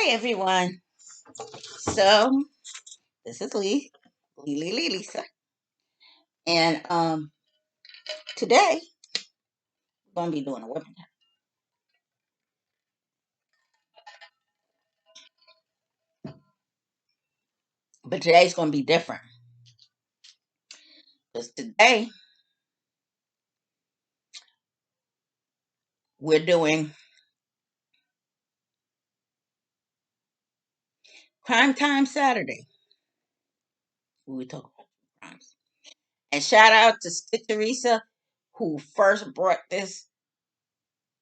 Hey everyone. So this is Lisa, and today we're gonna be doing a webinar. But today's gonna be different because today we're doing Crime Time Saturday. We talk about crimes. And shout out to Teresa who first brought this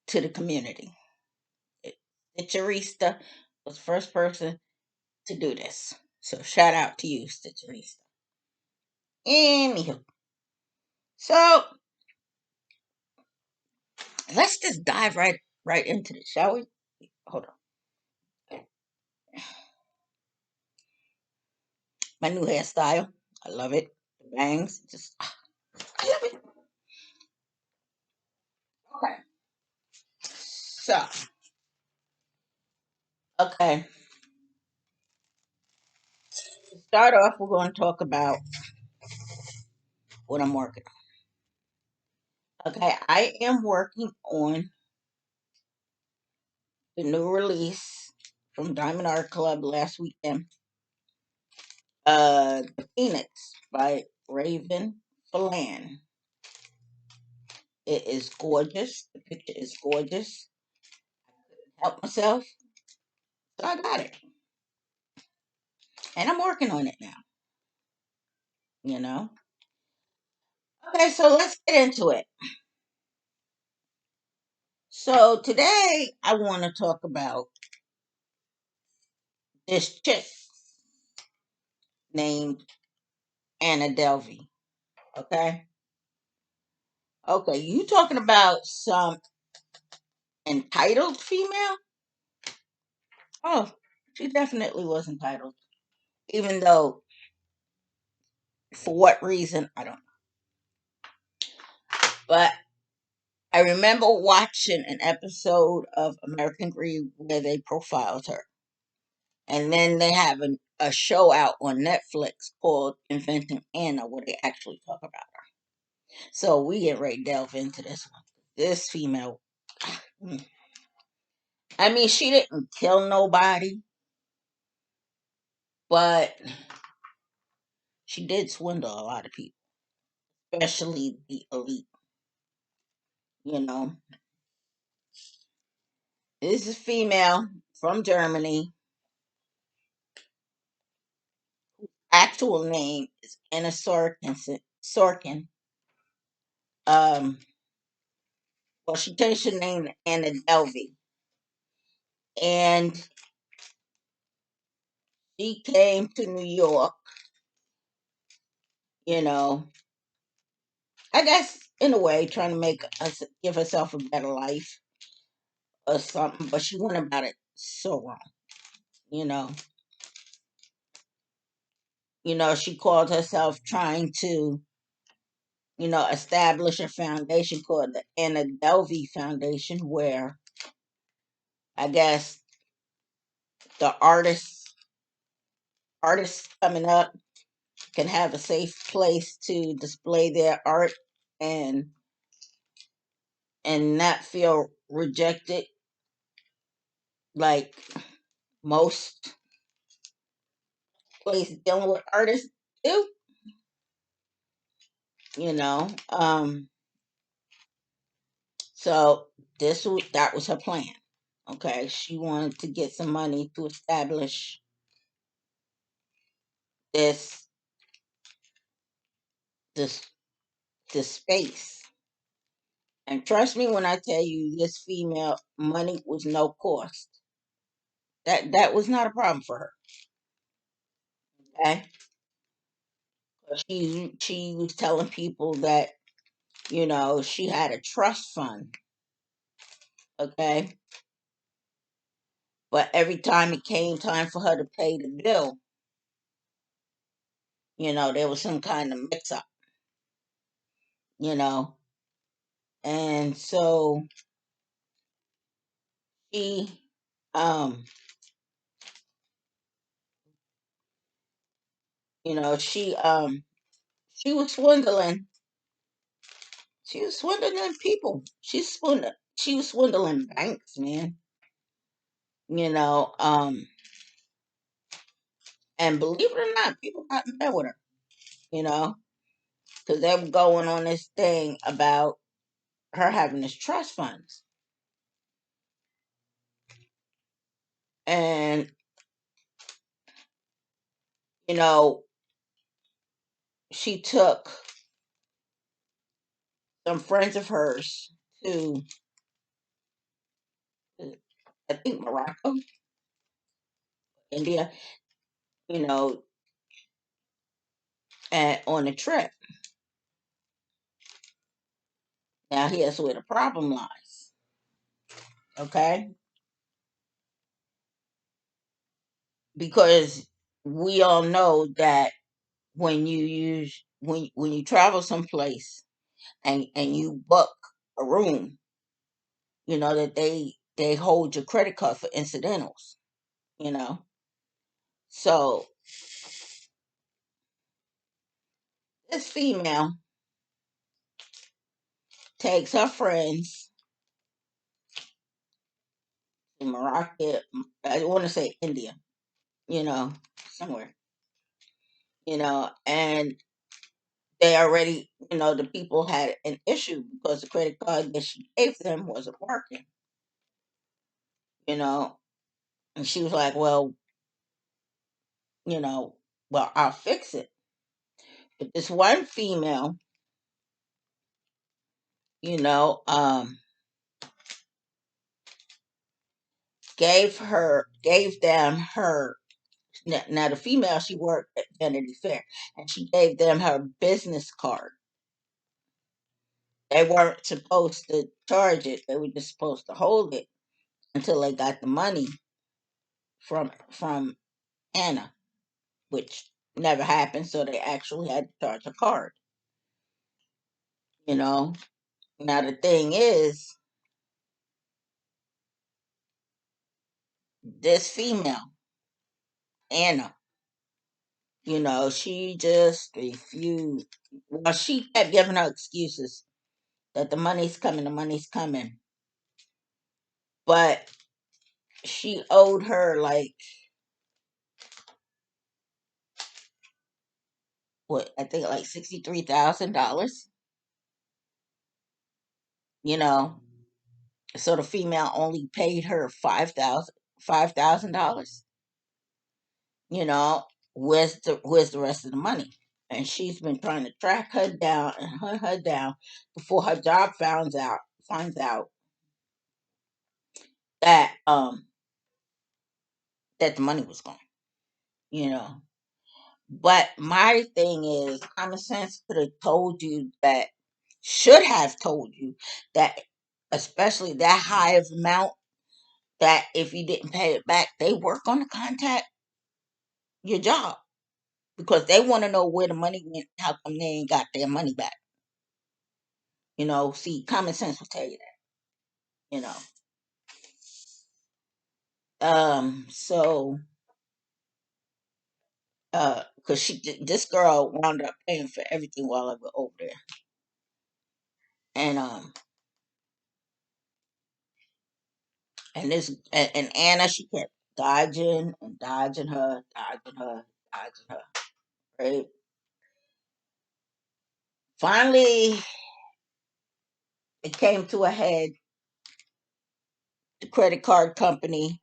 to the community. Teresa was the first person to do this. So shout out to you, Teresa. Anywho, so let's just dive right into this, shall we? Hold on. My new hairstyle. I love it. The bangs. Just I love it. Okay. So, okay. To start off, we're going to talk about what I'm working on. Okay. I am working on the new release from Diamond Art Club last weekend. The Phoenix by Raven Falan. It is gorgeous. The picture is gorgeous. Help myself. So I got it. And I'm working on it now, you know? Okay, so let's get into it. So today I want to talk about this chick named Anna Delvey. Okay. Okay. You talking about some entitled female? Oh, she definitely was entitled. Even though, for what reason, I don't know. But I remember watching an episode of American Greed where they profiled her. And then they have a show out on Netflix called Inventing Anna where they actually talk about her. So we get ready to delve into this one. This female, I mean, she didn't kill nobody, but she did swindle a lot of people, especially the elite. You know, this is female from Germany. Actual name is Anna Sorkin. Sorkin. Um, well, she changed her name to Anna Delvey, and she came to New York. You know, I guess in a way, trying to make us give herself a better life or something, but she went about it so wrong. You know, she called herself trying to, establish a foundation called the Anna Delvey Foundation, where I guess the artists coming up can have a safe place to display their art and not feel rejected like most places dealing with artists do. You know, so that was her plan. Okay, she wanted to get some money to establish this this this space. And trust me when I tell you, this female money was no cost. That was not a problem for her. Okay, she was telling people that she had a trust fund. Okay, but every time it came time for her to pay the bill, there was some kind of mix up. You know, and so she um She was swindling. She was swindling people. She was swindling banks, man. You know, and believe it or not, people got in bed with her. You know, because they were going on this thing about her having this trust funds, and you know, she took some friends of hers to, I think, Morocco, India. You know, on a trip. Now here's where the problem lies. Okay, because we all know that when you travel someplace and you book a room, you know that they hold your credit card for incidentals. You know, so this female takes her friends to Morocco. I want to say India. You know, somewhere. And they already, the people had an issue because the credit card that she gave them wasn't working. You know, and she was like, "Well, you know, well, I'll fix it." But this one female, you know, gave them her. Now the female, she worked at Vanity Fair, and she gave them her business card. They weren't supposed to charge it; they were just supposed to hold it until they got the money from Anna, which never happened. So they actually had to charge a card. You know. Now the thing is, this female Anna, she just refused. Well, she kept giving her excuses that the money's coming. But she owed her like what I think like $63,000. You know, so the female only paid her $5,000. You know, where's the rest of the money? And she's been trying to track her down and hunt her down before her job finds out that that the money was gone. You know, but my thing is, common sense could have told you that, should have told you that, especially that high of amount, that if you didn't pay it back, they were going to contact your job because they want to know where the money went. How come they ain't got their money back? See, common sense will tell you that. You know, so because this girl wound up paying for everything while I was over there, and and Anna, she kept dodging and dodging her. Right. Finally, it came to a head. The credit card company,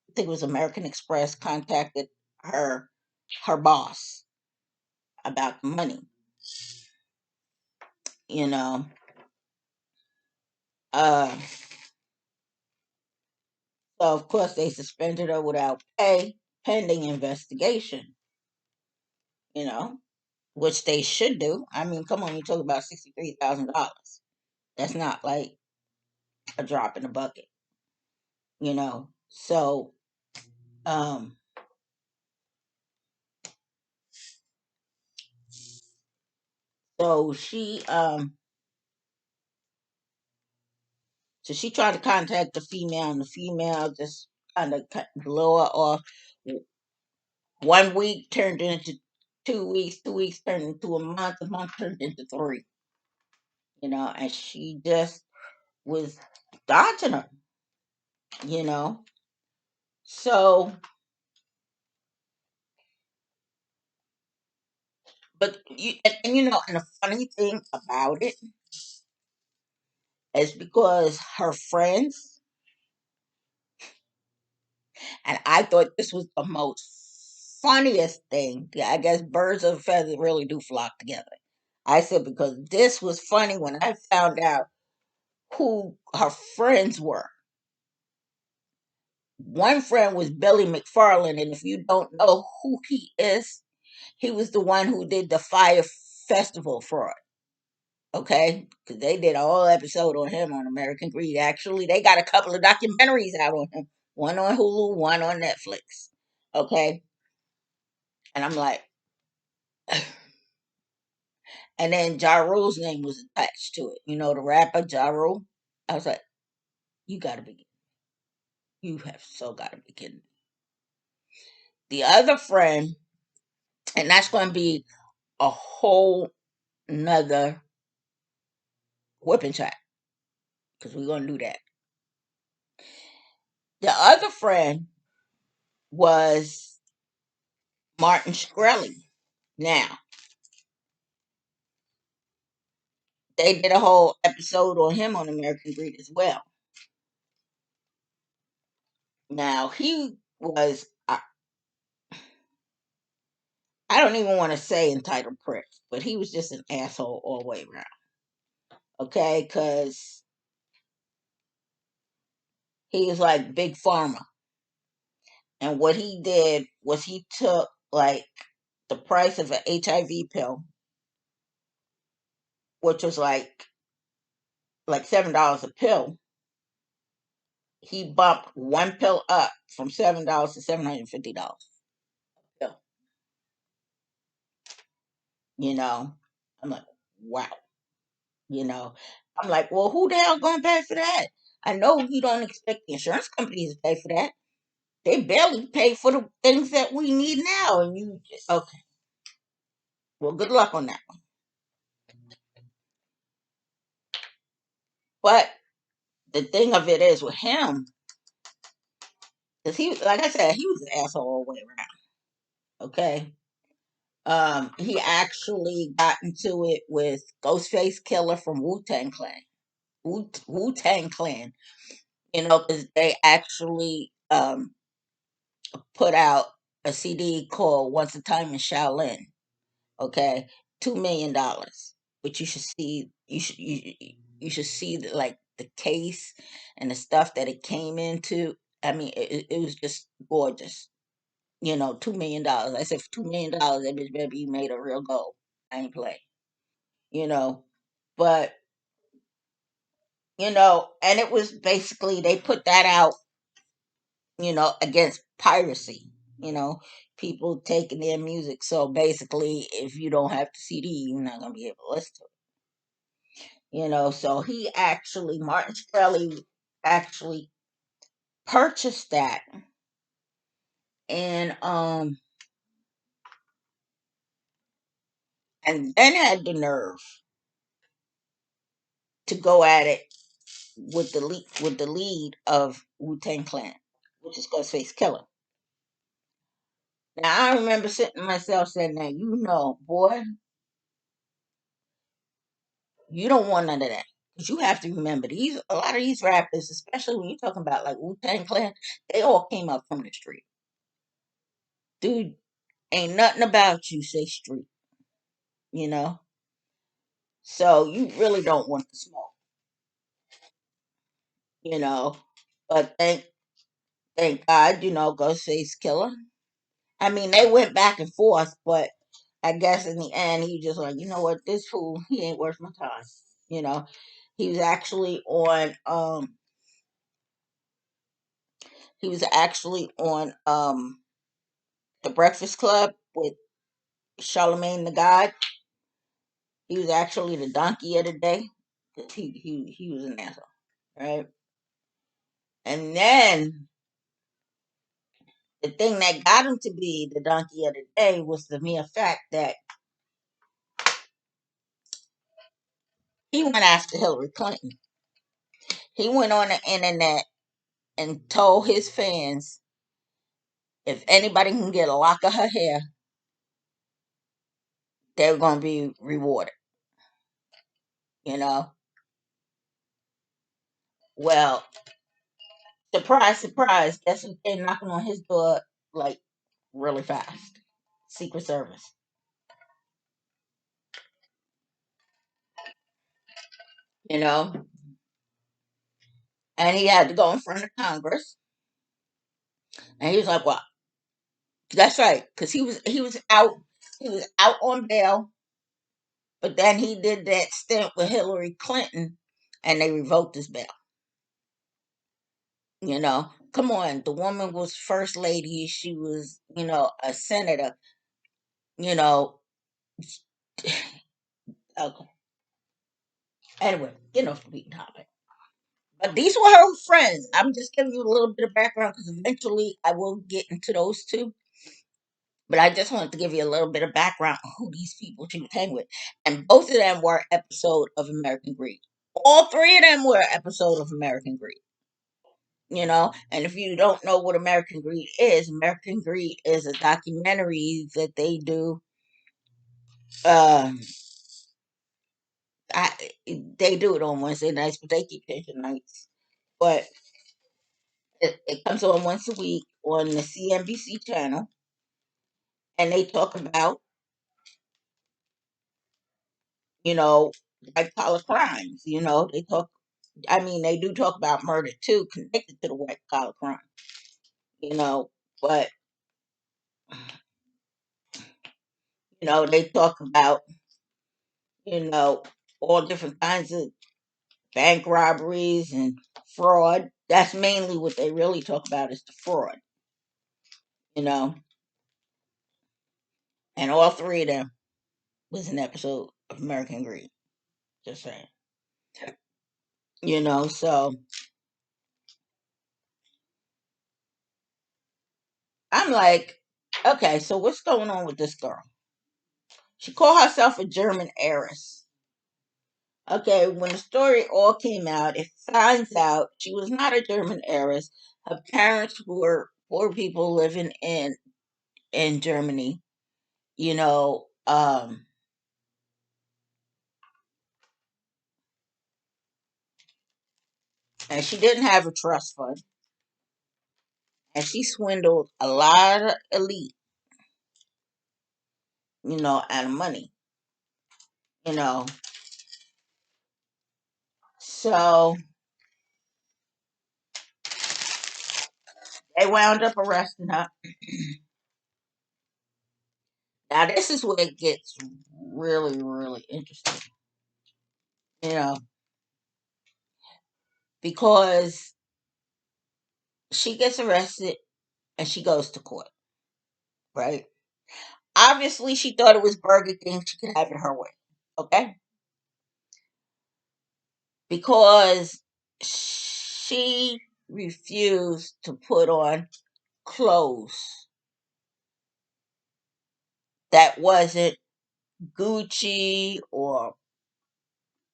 I think it was American Express, contacted her boss about the money. You know, uh, so of course they suspended her without pay, pending investigation. You know, which they should do. I mean, come on, you talk about $63,000. That's not like a drop in the bucket. So um, so she tried to contact the female, and the female just kind of cut blew her off. 1 week turned into 2 weeks, 2 weeks turned into a month turned into three, and she just was dodging her, you know. So, but and the funny thing about it is because her friends, and I thought this was the most funniest thing. Yeah, I guess birds of a feather really do flock together. I said because this was funny when I found out who her friends were. One friend was Billy McFarland, and if you don't know who he is, he was the one who did the Fire Festival fraud. Okay, because they did a whole episode on him on American Greed. Actually, they got a couple of documentaries out on him. One on Hulu, one on Netflix. Okay, and I'm like, and then Ja Rule's name was attached to it. The rapper Ja Rule. I was like, you gotta be, you have so gotta be kidding. The other friend, and that's going to be a whole nother whipping chat because we're going to do that. The other friend was Martin Shkreli. Now, they did a whole episode on him on American Greed as well. Now, he was, I don't even want to say entitled prick, but he was just an asshole all the way around. Okay, because he was like big pharma. And what he did was he took like the price of an HIV pill, which was like $7 a pill. He bumped one pill up from $7 to $750. Pill, you know. I'm like, wow, you know. I'm like, well, who the hell gonna pay for that? I know you don't expect the insurance companies to pay for that. They barely pay for the things that we need now, and you just okay. Well, good luck on that one. But the thing of it is with him, because he, like I said, he was an asshole all the way around. Okay. He actually got into it with Ghostface Killer from Wu Tang Clan. Wu Tang Clan, because they actually put out a CD called "Once a Time in Shaolin." Okay, $2 million. But you should see, you should see like the case and the stuff that it came into. I mean, it was just gorgeous. $2 million. I said for $2 million, that bitch better be made of real gold. I ain't play. You know, but and it was basically they put that out, against piracy. You know, people taking their music. So basically, if you don't have the CD, you're not gonna be able to listen to it. So he actually, Martin Shkreli, actually purchased that, and then had the nerve to go at it with the lead of Wu Tang Clan, which is Ghostface Killer. Now I remember sitting to myself saying, "Now boy, you don't want none of that." Because you have to remember a lot of these rappers, especially when you're talking about like Wu Tang Clan, they all came up from the street. Dude, ain't nothing about you say street, you know. So you really don't want the smoke, you know. But thank God, Ghostface Killer. I mean, they went back and forth, but I guess in the end, he just like, you know what, this fool, he ain't worth my time. You know, he was actually on, the Breakfast Club with Charlemagne the God. He was actually the donkey of the day. He was an asshole, right? And then the thing that got him to be the donkey of the day was the mere fact that he went after Hillary Clinton. He went on the internet and told his fans if anybody can get a lock of her hair, they're going to be rewarded. You know, well, surprise, surprise. Guess what? They're knocking on his door like really fast. Secret Service. You know, and he had to go in front of Congress, and he was like, "Well, that's right," because he was out on bail, but then he did that stint with Hillary Clinton, and they revoked his bail. You know, come on, the woman was first lady. She was, a senator. You know, okay. Anyway, get off the beaten topic. But these were her friends. I'm just giving you a little bit of background because eventually I will get into those two. But I just wanted to give you a little bit of background on who these people she was hanging with. And both of them were episode of American Greed. All three of them were episode of American Greed. And if you don't know what American Greed is a documentary that they do. Um, I they do it on Wednesday nights, but they keep changing nights. But it comes on once a week on the CNBC channel, and they talk about you know white collar crimes. They talk. I mean, they do talk about murder too, connected to the white collar crime. You know, but they talk about you know all different kinds of bank robberies and fraud. That's mainly what they really talk about is the fraud. You know, and all three of them was an episode of American Greed. Just saying. So I'm like, okay, so what's going on with this girl? She called herself a German heiress. Okay, when the story all came out, it finds out she was not a German heiress. Her parents were poor people living in Germany. You know, and she didn't have a trust fund, and she swindled a lot of elite, out of money. You know, so they wound up arresting her. Now this is where it gets really, really interesting. You know, because she gets arrested and she goes to court, right? Obviously, she thought it was Burger King. She could have it her way, okay? Because she refused to put on clothes that wasn't Gucci or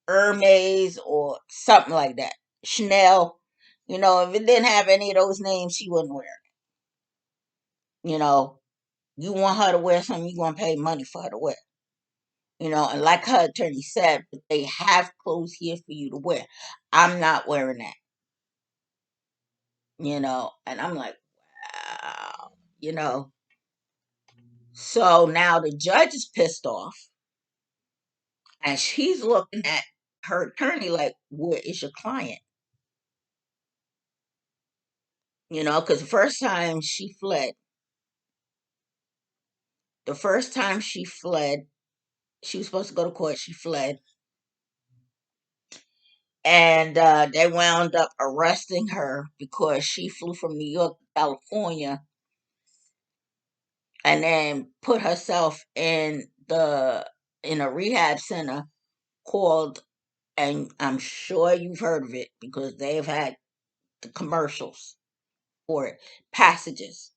Hermes or something like that. Chanel. If it didn't have any of those names, she wouldn't wear it. You want her to wear something, you're going to pay money for her to wear. And like her attorney said, but they have clothes here for you to wear. I'm not wearing that. And I'm like, wow. So now the judge is pissed off and she's looking at her attorney like, where is your client? Because the first time she fled, she was supposed to go to court, she fled. And they wound up arresting her because she flew from New York to California and then put herself in a rehab center called, and I'm sure you've heard of it because they've had the commercials for it, Passages.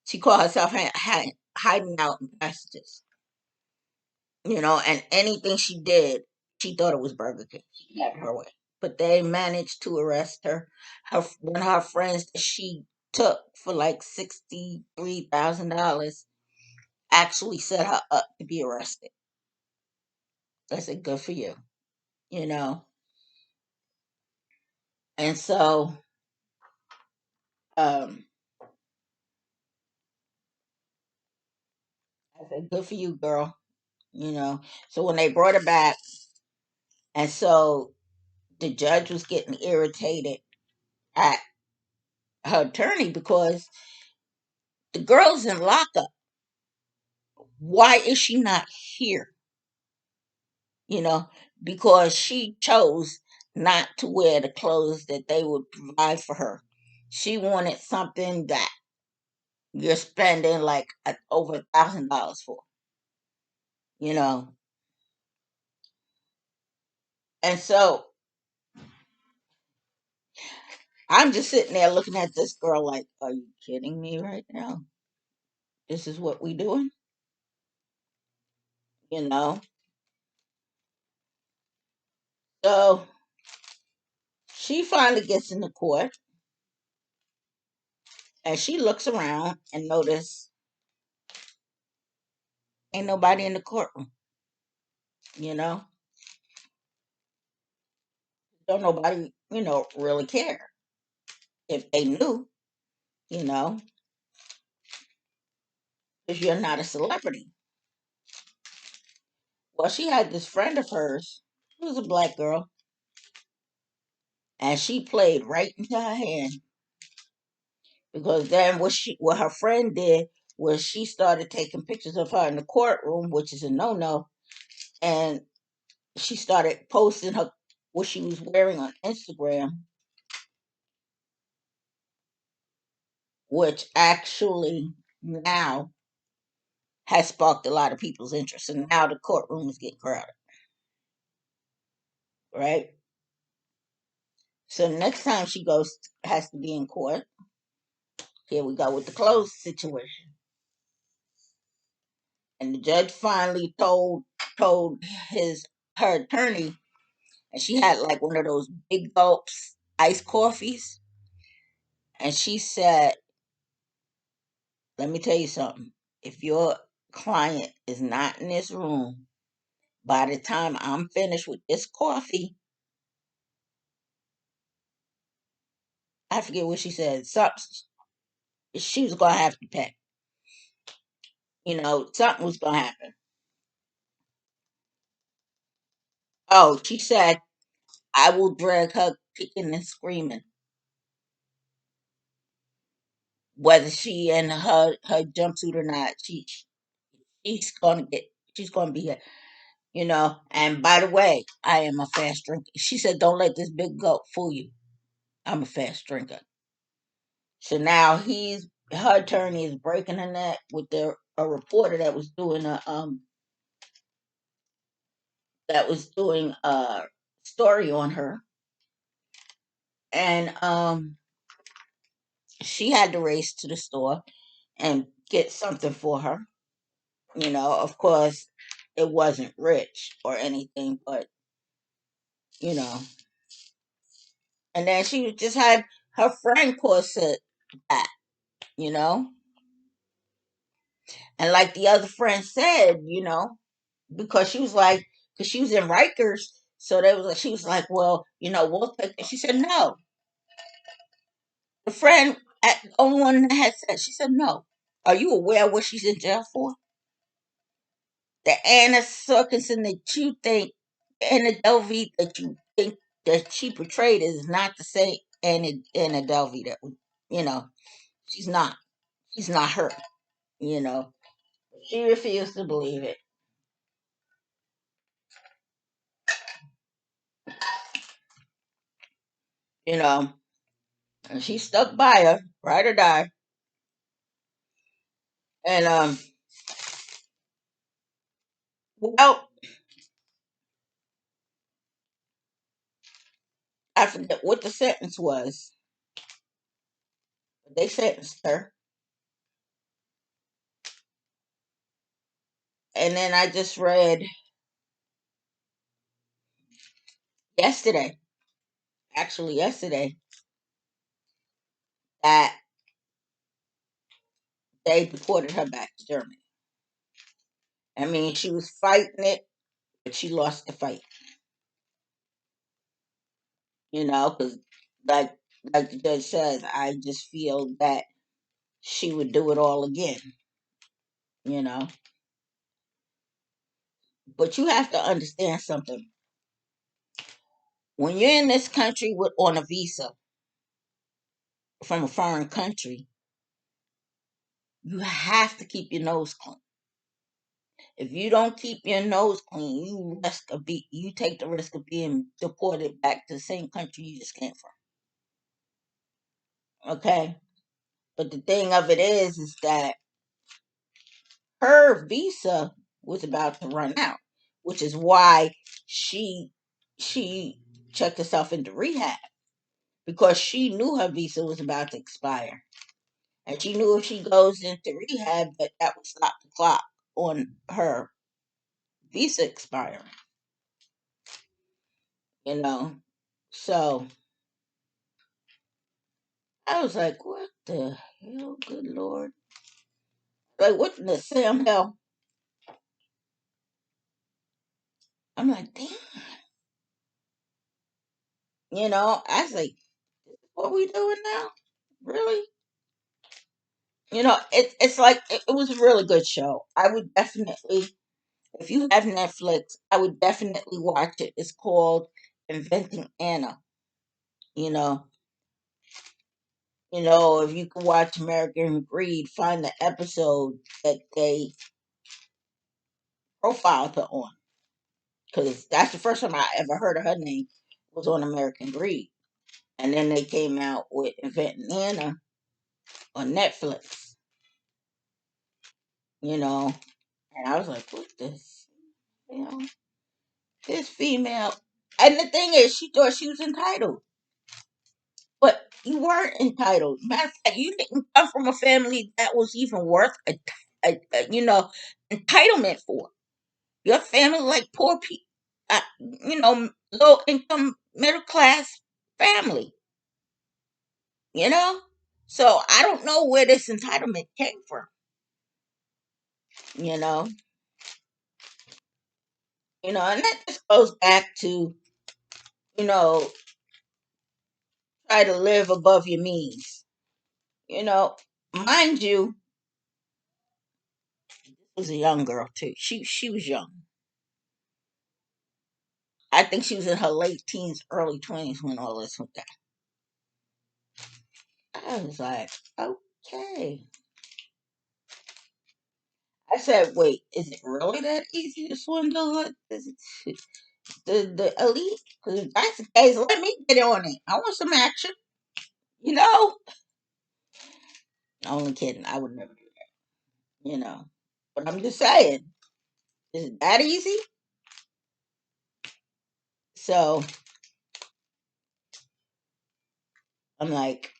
She called herself hiding out in passages, and anything she did, she thought it was Burger King. She had her way. But they managed to arrest her. One of her friends that she took for like $63,000 actually set her up to be arrested. I said, good for you, you know. And so, um, I said, good for you, girl. So when they brought her back, and so the judge was getting irritated at her attorney because the girl's in lockup. Why is she not here? You know, because she chose not to wear the clothes that they would provide for her. She wanted something that you're spending like over $1,000 for, you know. And so I'm just sitting there looking at this girl like, are you kidding me right now? This is what we doing, you know. So she finally gets into court and she looks around and notice ain't nobody in the courtroom, you know. Don't nobody, really care. If they knew, you know, because you're not a celebrity. Well, she had this friend of hers who was a black girl, and she played right into her hand because then what her friend did was she started taking pictures of her in the courtroom, which is a no no, and she started posting her what she was wearing on Instagram, which actually now has sparked a lot of people's interest, and now the courtroom is getting crowded, right? So next time she goes has to be in court. Here we go with the clothes situation. And the judge finally told his her attorney, and she had like one of those big gulps iced coffees, and she said, "Let me tell you something. If your client is not in this room by the time I'm finished with this coffee," I forget what she said. Something she was gonna have to pay. Something was gonna happen. Oh, she said, "I will drag her kicking and screaming, whether she in her jumpsuit or not. She's gonna get she's gonna be here, you know." And by the way, I am a fast drinker. She said, "Don't let this big gulp fool you. I'm a fast drinker." So now her attorney is breaking her neck with a reporter that was doing a story on her, and she had to race to the store and get something for her. Of course, it wasn't rich or anything, but you know. And then she just had her friend corset back, you know. And like the other friend said, because she was like, because she was in Rikers, so she was like, well, we'll take it. She said no. The friend, the only one that had said, she said no. Are you aware of what she's in jail for? The Anna Sorkinson that you think, Anna Delvey that you think that she portrayed is not the same Anna Delvey that you know she's not. She's not her. You know, she refused to believe it. You know, and she stuck by her, ride or die. And well, I forget what the sentence was. But they sentenced her, And then I just read yesterday, actually yesterday, that they deported her back to Germany. I mean, she was fighting it, but she lost the fight. Because like like the judge says, I just feel that she would do it all again. You know, but you have to understand something. When you're in this country with on a visa from a foreign country, you have to keep your nose clean. If you don't keep your nose clean, you take the risk of being deported back to the same country you just came from. Okay, but the thing of it is that her visa was about to run out, which is why she she checked herself into rehab because she knew her visa was about to expire, and she knew if she goes into rehab that would stop the clock on her visa expiring. You know, so I was like, what the hell, good lord, like what in the Sam hell? I'm like, damn, I was like, what we doing now? Really? It's like it was a really good show. I would definitely, if you have Netflix, I would definitely watch it. It's called Inventing Anna. You know, if you can watch American Greed, find the episode that they profiled her on, because that's the first time I ever heard of her name was on American Greed, and then they came out with Inventing Anna on Netflix. You know, and I was like, what this? You know, this female. And the thing is, she thought she was entitled. But you weren't entitled. Matter of fact, you didn't come from a family that was even worth entitlement for. Your family like poor people, low income, middle class family. You know, so I don't know where this entitlement came from. You know, and that just goes back to you know try to live above your means. You know, mind you, was a young girl too. She was young. I think she was in her late teens, early 20s when all this went down. I was like, okay. I said, wait, is it really that easy to swindle the elite? Because if that's the case, let me get on it. I want some action. You know? Only kidding. I would never do that. But I'm just saying, is it that easy? So I'm like,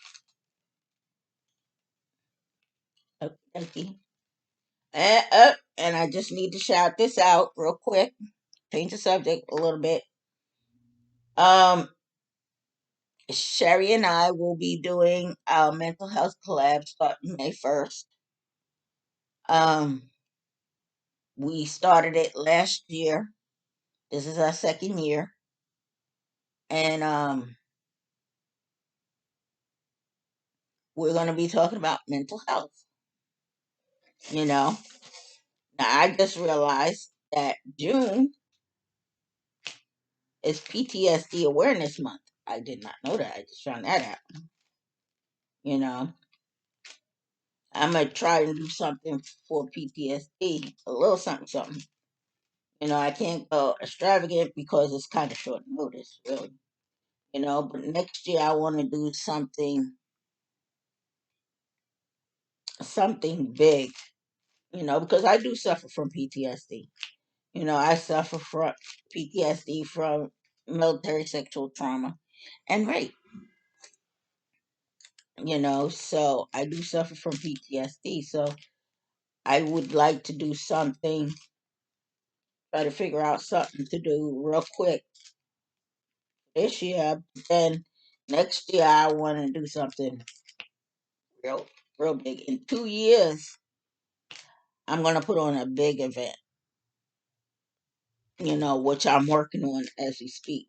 okay. And I just need to shout this out real quick. Change the subject a little bit. Um, Sherry and I will be doing our mental health collab starting May 1st. Um, we started it last year. This is our second year. And we're going to be talking about mental health. You know, now I just realized that June is PTSD Awareness Month. I did not know that. I just found that out. You know, I'm going to try and do something for PTSD, a little something, something. I can't go extravagant because it's kind of short notice, really. But next year I want to do something big, because I do suffer from PTSD. I suffer from PTSD from military sexual trauma and rape, so I do suffer from PTSD. So I would like to do something try to figure out something to do real quick this year. But then next year I want to do something real, real big. In 2 years, I'm gonna put on a big event. Which I'm working on as we speak.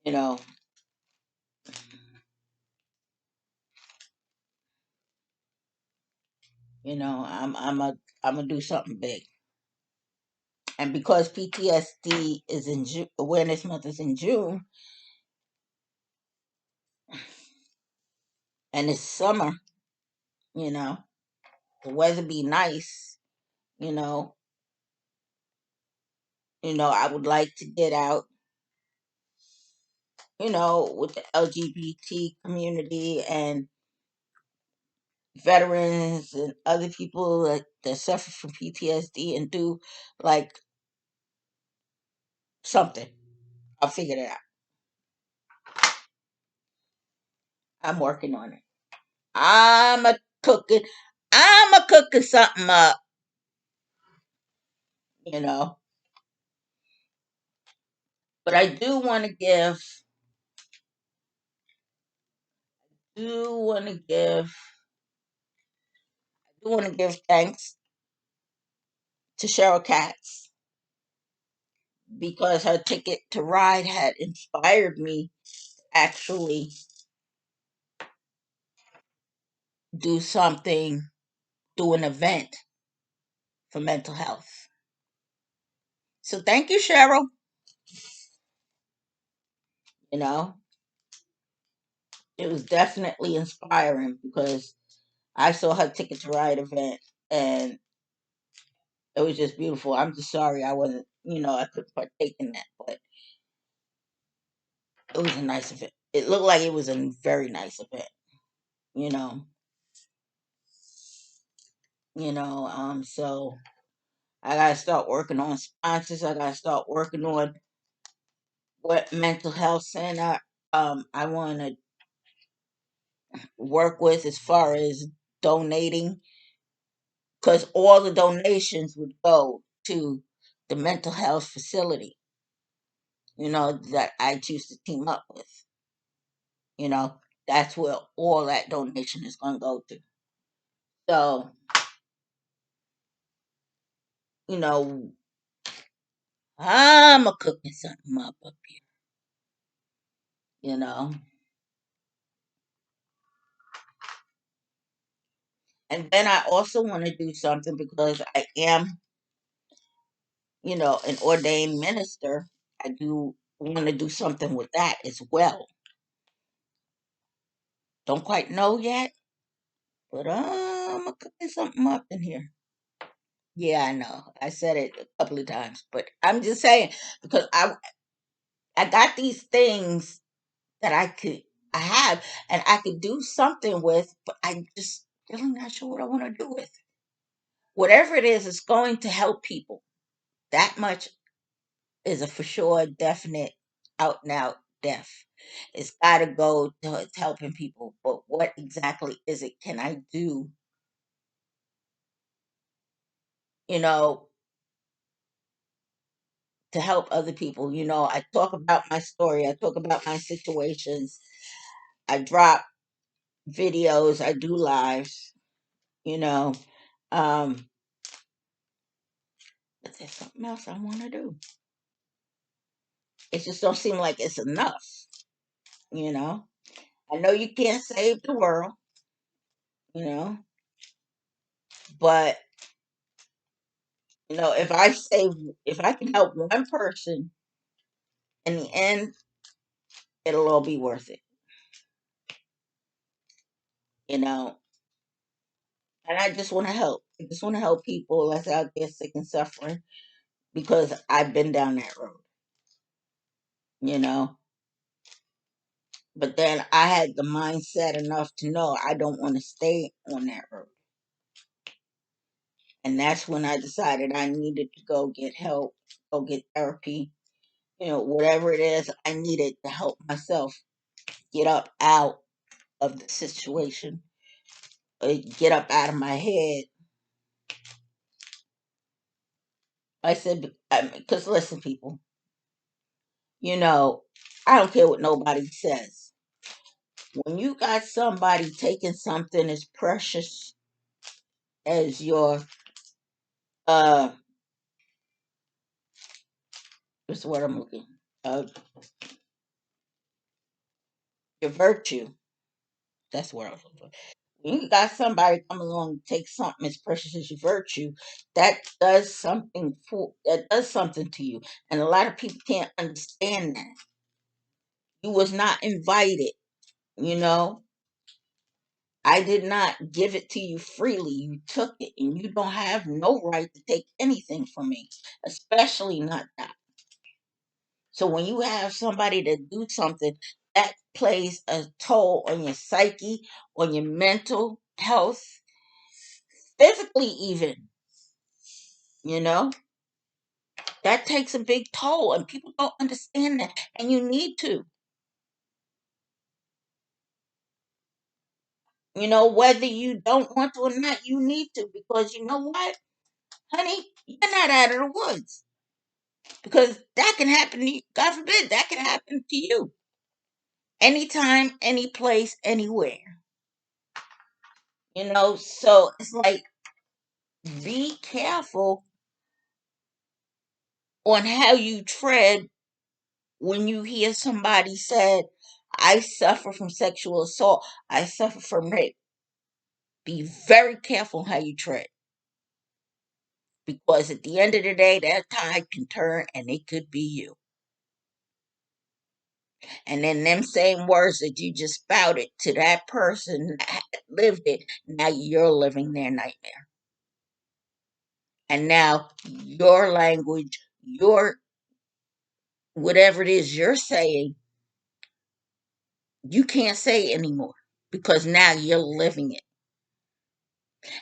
You know, I'm gonna do something big. And because PTSD is in Awareness Month is in June, and it's summer, you know, the weather be nice, you know, I would like to get out, with the LGBT community and veterans and other people that suffer from PTSD and do like something. I'll figure it out. I'm working on it. I'm a cooking. I'm a cooking something up, you know. But I do want to give. Do want to give. Do want to give thanks to Cheryl Katz because her Ticket to Ride had inspired me to actually do something, do an event for mental health. So thank you, Cheryl. You know, it was definitely inspiring because I saw her Ticket to Ride event and it was just beautiful. I'm just sorry I wasn't, I couldn't partake in that, but it was a nice event. It looked like it was a very nice event, you know. So I gotta start working on sponsors. I gotta start working on what mental health center I wanna work with as far as donating, because all the donations would go to the mental health facility, that I choose to team up with. You know, that's where all that donation is gonna go to. So, you know, I'm a cooking something up here, you know. And then I also want to do something because I am, an ordained minister. I do want to do something with that as well. Don't quite know yet, but I'm cooking something up in here. Yeah, I know. I said it a couple of times, but I'm just saying because I got these things that I have and I could do something with, but I'm just really not sure what I want to do with it. Whatever it is, it's going to help people. That much is a for sure, definite, out and out deaf. It's got to go to it's helping people. But what exactly is it? Can I do? You know, to help other people. I talk about my story. I talk about my situations. I drop videos. I do lives. You know, um, but there's something else I want to do. It just don't seem like it's enough. You know, I know you can't save the world. You know, but if I can help one person in the end, it'll all be worth it. You know, and I just want to help. I just want to help people that's out there sick and suffering because I've been down that road. You know, but then I had the mindset enough to know I don't want to stay on that road. And that's when I decided I needed to go get help, go get therapy, whatever it is I needed to help myself get up out of the situation, get up out of my head, I said, because listen, people, you know, I don't care what nobody says. When you got somebody taking something as precious as uh, what's the word I'm looking, uh, your virtue. That's where I was looking for. When you got somebody come along and take something as precious as your virtue, that does something to you. And a lot of people can't understand that. You was not invited, you know. I did not give it to you freely. You took it, and you don't have no right to take anything from me, especially not that. So when you have somebody that do something that plays a toll on your psyche, on your mental health, physically even, you know, that takes a big toll, and people don't understand that, and you need to. You know, whether you don't want to or not, you need to, because you know what, honey, you're not out of the woods. Because that can happen to you. God forbid, that can happen to you. Anytime, any place, anywhere. You know, so it's like, be careful on how you tread when you hear somebody said, I suffer from sexual assault, I suffer from rape. Be very careful how you tread. Because at the end of the day, that tide can turn and it could be you. And then them same words that you just spouted to that person that lived it, now you're living their nightmare. And now your language, your whatever it is you're saying, you can't say it anymore because now you're living it.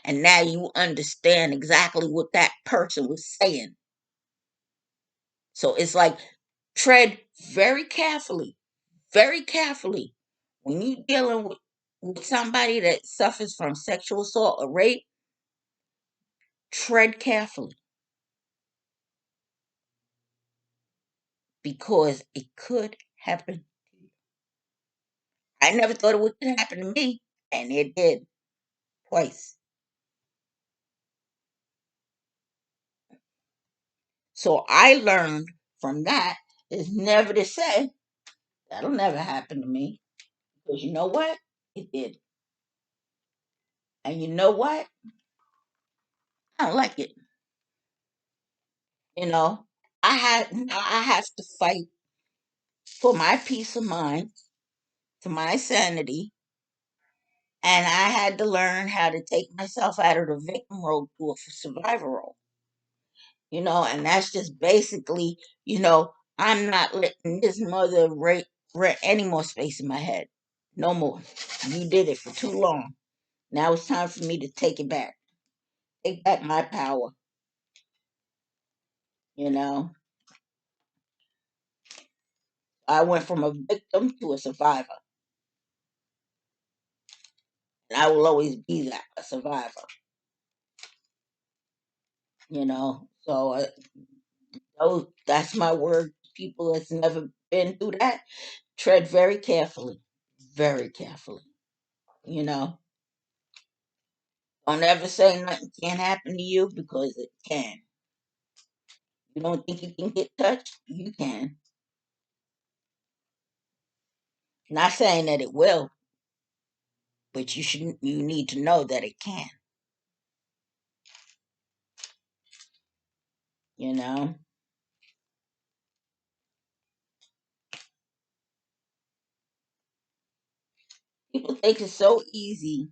And now you understand exactly what that person was saying. So it's like, tread very carefully when you're dealing with somebody that suffers from sexual assault or rape. Tread carefully because it could happen. I never thought it would happen to me, and it did twice. So I learned from that is never to say that'll never happen to me, because you know what, it did. And you know what, I don't like it. You know, I have to fight for my peace of mind, for my sanity, and I had to learn how to take myself out of the victim role to a survivor role. And that's just basically, I'm not letting this mother rent any more space in my head. No more. You did it for too long. Now it's time for me to take it back. Take back my power. You know, I went from a victim to a survivor, and I will always be that, a survivor. So that's my word. People that's never been through that, tread very carefully. You know, don't ever say nothing can't happen to you, because it can. You don't think you can get touched? You can. Not saying that it will, but you need to know that it can. You know, people think it's so easy.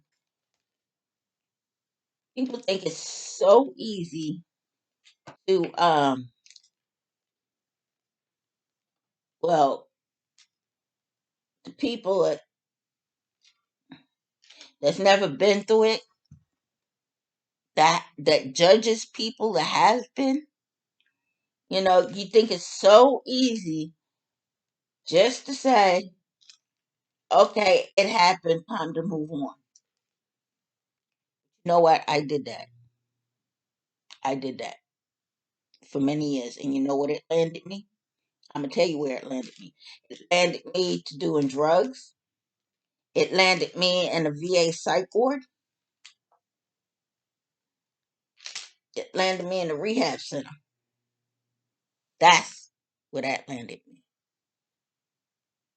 People think it's so easy to well, the people that's never been through it, that judges people that has been. You think it's so easy just to say, okay, it happened, time to move on. You know what? I did that. I did that. for many years. And you know what it landed me? I'm gonna tell you where it landed me. It landed me to doing drugs. It landed me in a VA psych ward. It landed me in a rehab center. That's where that landed me.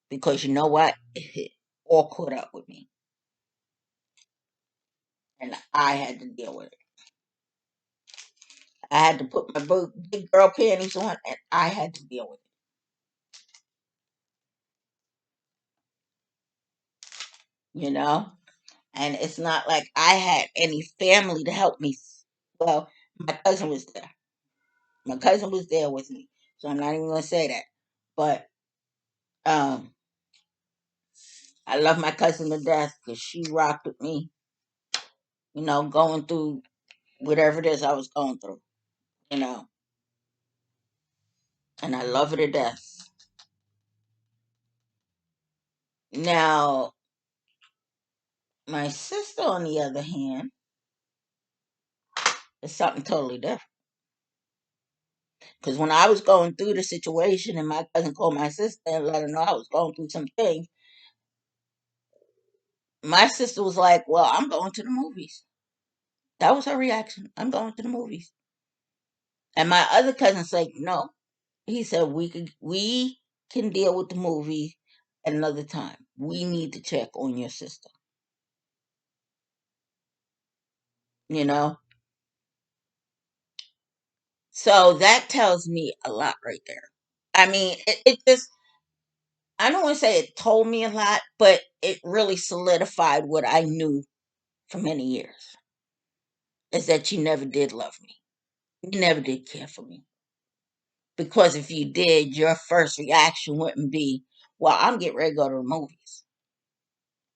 Because you know what? It all caught up with me. And I had to deal with it. I had to put my big girl panties on and I had to deal with it, you know? And it's not like I had any family to help me. Well, my cousin was there. My cousin was there with me. So I'm not even going to say that. But um, I love my cousin to death because she rocked with me, going through whatever it is I was going through, you know? And I love her to death. Now, my sister, on the other hand, is something totally different. Because when I was going through the situation and my cousin called my sister and let her know I was going through some things, my sister was like, "Well, I'm going to the movies." That was her reaction. I'm going to the movies. And my other cousin's like, "No." He said, we can deal with the movie another time. We need to check on your sister. You know? So that tells me a lot right there. I mean, it just, I don't want to say it told me a lot, but it really solidified what I knew for many years, is that you never did love me. You never did care for me. Because if you did, your first reaction wouldn't be, "Well, I'm getting ready to go to the movies."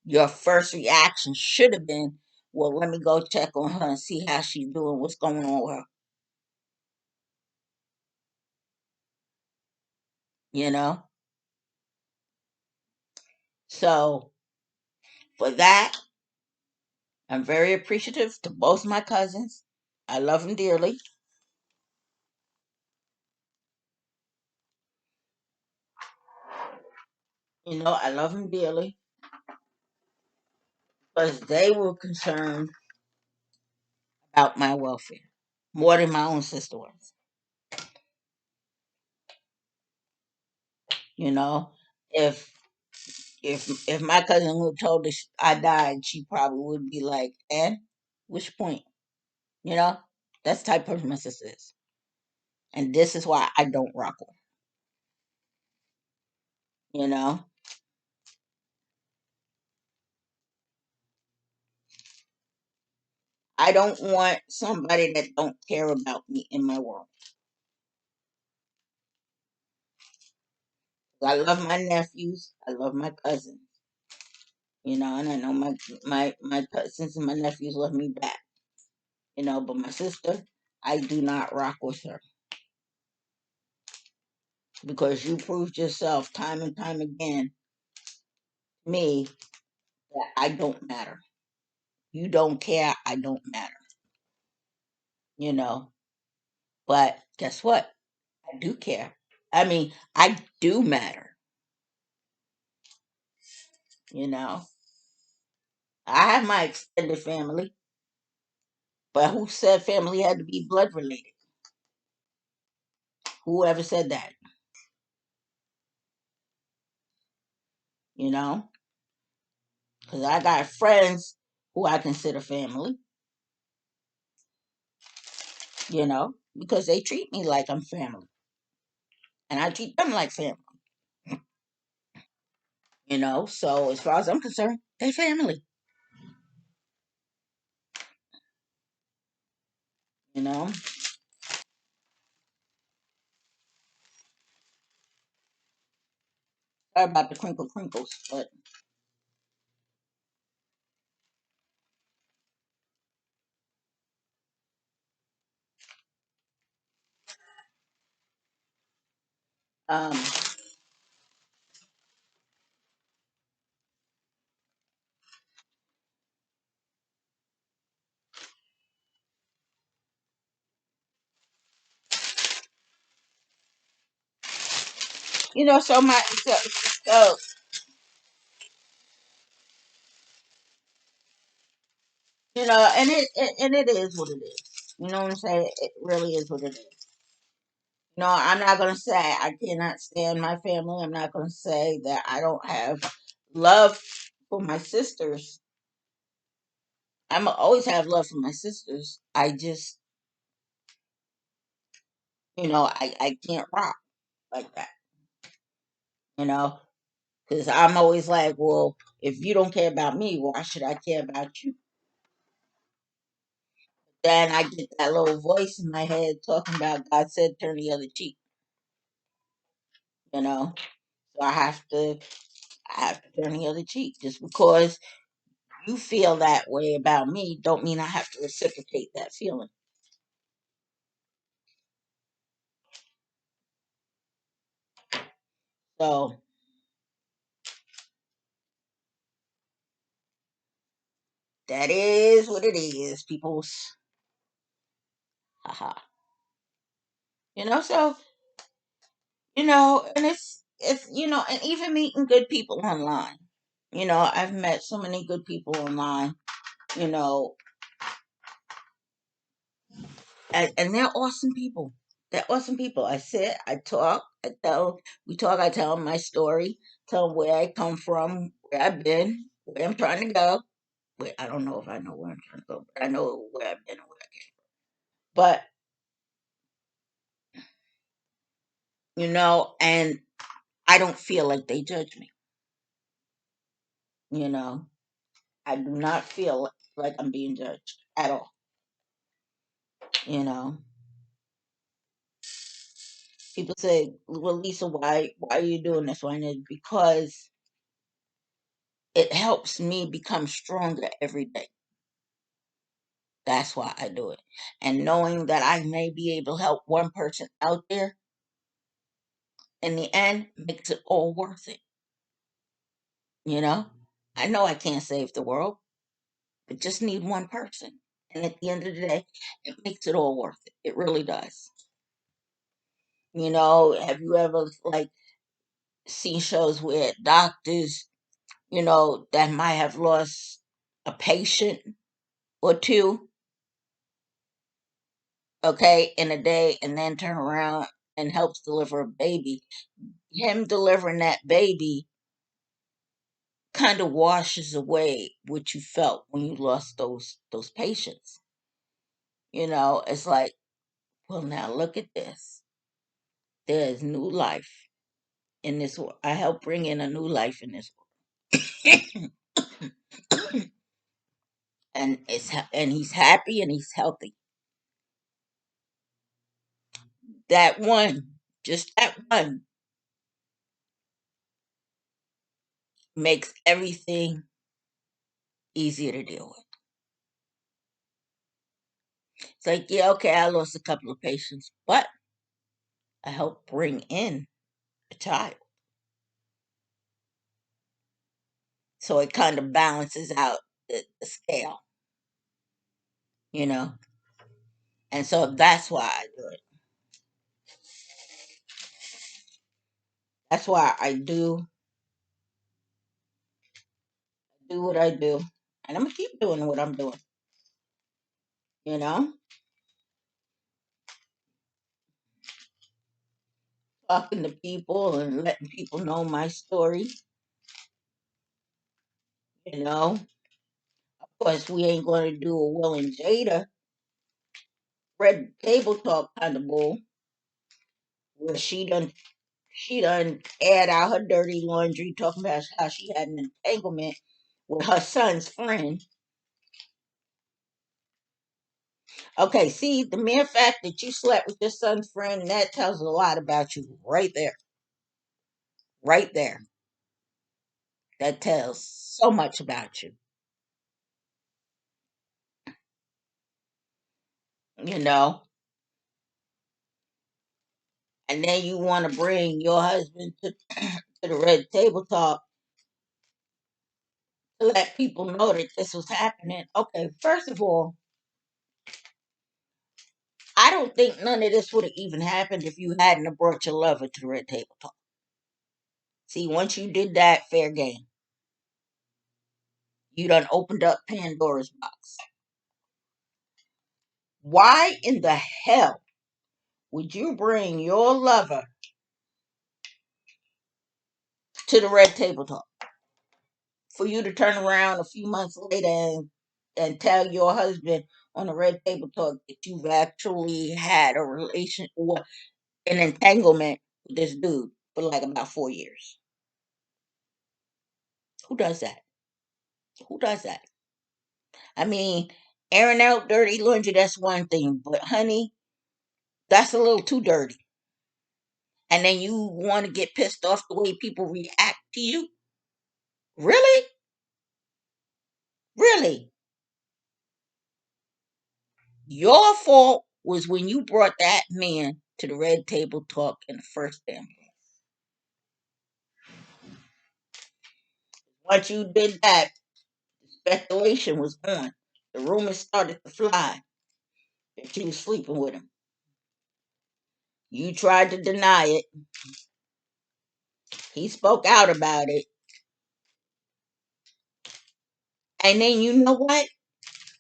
Your first reaction should have been, "Well, let me go check on her and see how she's doing, what's going on with her." You know? So for that, I'm very appreciative to both my cousins. I love them dearly. I love them dearly because they were concerned about my welfare more than my own sister was. You know, if if my cousin would have told us I died, she probably would be like, "And which point?" You know, that's the type of person my sister is, and this is why I don't rock her. You know, I don't want somebody that don't care about me in my world. I love my nephews. I love my cousins. And I know my cousins and my nephews love me back. But my sister, I do not rock with her because you proved yourself time and time again to me that I don't matter. You don't care, I don't matter. You know, but guess what? I do care. I mean, I do matter. You know, I have my extended family, but who said family had to be blood related? Whoever said that? You know, because I got friends who I consider family. Because they treat me like I'm family, and I treat them like family. So as far as I'm concerned, they family. You know, sorry about the crinkles, but um, So so and it is what it is. You know what I'm saying? It really is what it is. No, I'm not gonna say I cannot stand my family. I'm not gonna say that I don't have love for my sisters. I'm always have love for my sisters. I just, I can't rock like that. You know, because I'm always like, well, if you don't care about me, why should I care about you? Then I get that little voice in my head talking about God said turn the other cheek. You know, so I have to turn the other cheek. Just because you feel that way about me, don't mean I have to reciprocate that feeling. So that is what it is, people's. Haha. So and it's and even meeting good people online. I've met so many good people online. You know, and they're awesome people. They're awesome people. I sit, I talk, we talk. I tell them my story, tell them where I come from, where I've been, where I'm trying to go. Wait, I don't know if I know where I'm trying to go, but I know where I've been and where I came. But and I don't feel like they judge me. You know, I do not feel like I'm being judged at all. You know, people say, "Well, Lisa, why are you doing this?" Why? And it's because it helps me become stronger every day. That's why I do it. And knowing that I may be able to help one person out there in the end makes it all worth it. You know, I know I can't save the world, but just need one person. And at the end of the day, it makes it all worth it. It really does. Have you ever like seen shows where doctors, that might have lost a patient or two, okay, in a day and then turn around and helps deliver a baby? Him delivering that baby kind of washes away what you felt when you lost those patients. It's like, well, now look at this. There's new life in this world. I help bring in a new life in this world. And he's happy and he's healthy. That one, just that one, makes everything easier to deal with. It's like, yeah, okay, I lost a couple of patients, but I helped bring in a child. So it kind of balances out the scale, you know? And so that's why I do it. That's why I do what I do. And I'm going to keep doing what I'm doing, you know? Talking to people and letting people know my story, you know? Of course, we ain't going to do a Will and Jada red table talk kind of bull where she done aired out her dirty laundry talking about how she had an entanglement with her son's friend. Okay, see, the mere fact that you slept with your son's friend, that tells a lot about you right there. Right there. That tells so much about you, you know? And then you want to bring your husband to the red table talk to let people know that this was happening. Okay, first of all, I don't think none of this would have even happened if you hadn't have brought your lover to the red table talk. See, once you did that, fair game. You done opened up Pandora's box. Why in the hell would you bring your lover to the red table talk for you to turn around a few months later and tell your husband on the red table talk that you've actually had a relation or an entanglement with this dude for like about 4 years? Who does that? Who does that? I mean, airing out dirty laundry, that's one thing, but honey, that's a little too dirty. And then you want to get pissed off the way people react to you? Really? Really? Your fault was when you brought that man to the red table talk in the first damn place. Once you did that, speculation was on. The rumors started to fly that you was sleeping with him. You tried to deny it. He spoke out about it. And then you know what?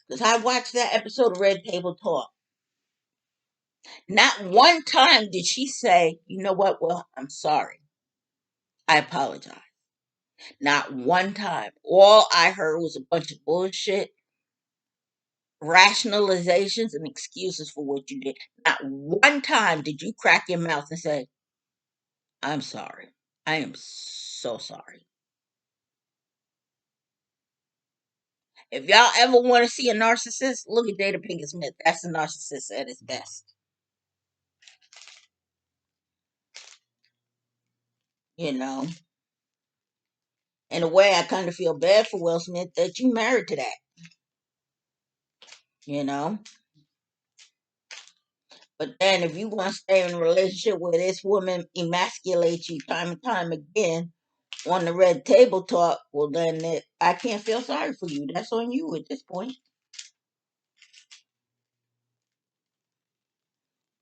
Because I watched that episode of Red Table Talk. Not one time did she say, you know what? Well, I'm sorry. I apologize. Not one time. All I heard was a bunch of bullshit, rationalizations, and excuses for what you did. Not one time did you crack your mouth and say, I'm sorry. I am so sorry. If y'all ever want to see a narcissist, look at Jada Pinkett Smith. That's a narcissist at his best. You know, in a way, I kind of feel bad for Will Smith that you married to that. You know, but then if you want to stay in a relationship where this woman emasculates you time and time again on the red table talk, well, then I can't feel sorry for you. That's on you at this point.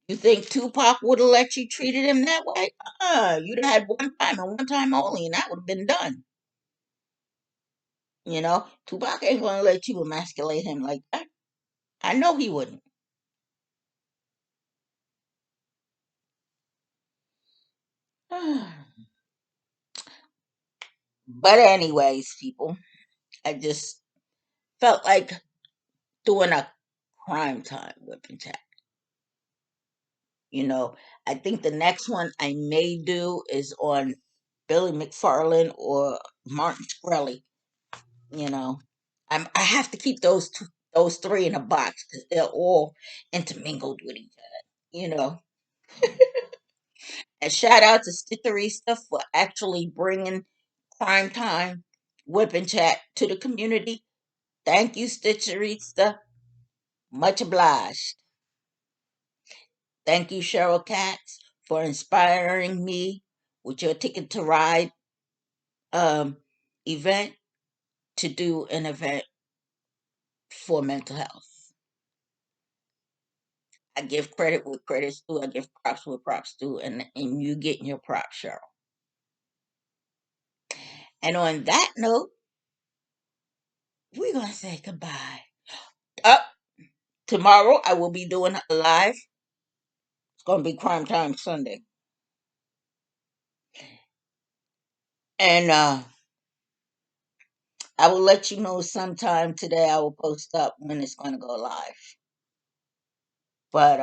You think Tupac would have let you treated him that way? You'd have had one time and one time only, and that would have been done. You know, Tupac ain't gonna let you emasculate him like that. I know he wouldn't. But anyways, people, I just felt like doing a crime time whipping chat. You know, I think the next one I may do is on Billy McFarland or Martin Shkreli. You know, I have to keep those three in a box because they're all intermingled with each other. You know, and shout out to Stitcherista for actually bringing Crime Time Whipping Chat to the community. Thank you, Stitcherista. Much obliged. Thank you, Cheryl Katz, for inspiring me with your Ticket to Ride um, event to do an event for mental health. I give credit where credit's due. I give props where props due, and you getting your props, Cheryl. And on that note, we're gonna say goodbye. Up tomorrow, I will be doing a live. It's gonna be Crime Time Sunday, and I will let you know sometime today. I will post up when it's gonna go live. But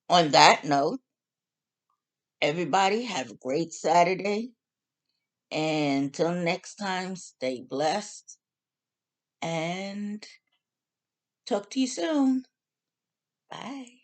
on that note, everybody have a great Saturday. And until next time, stay blessed and talk to you soon. Bye.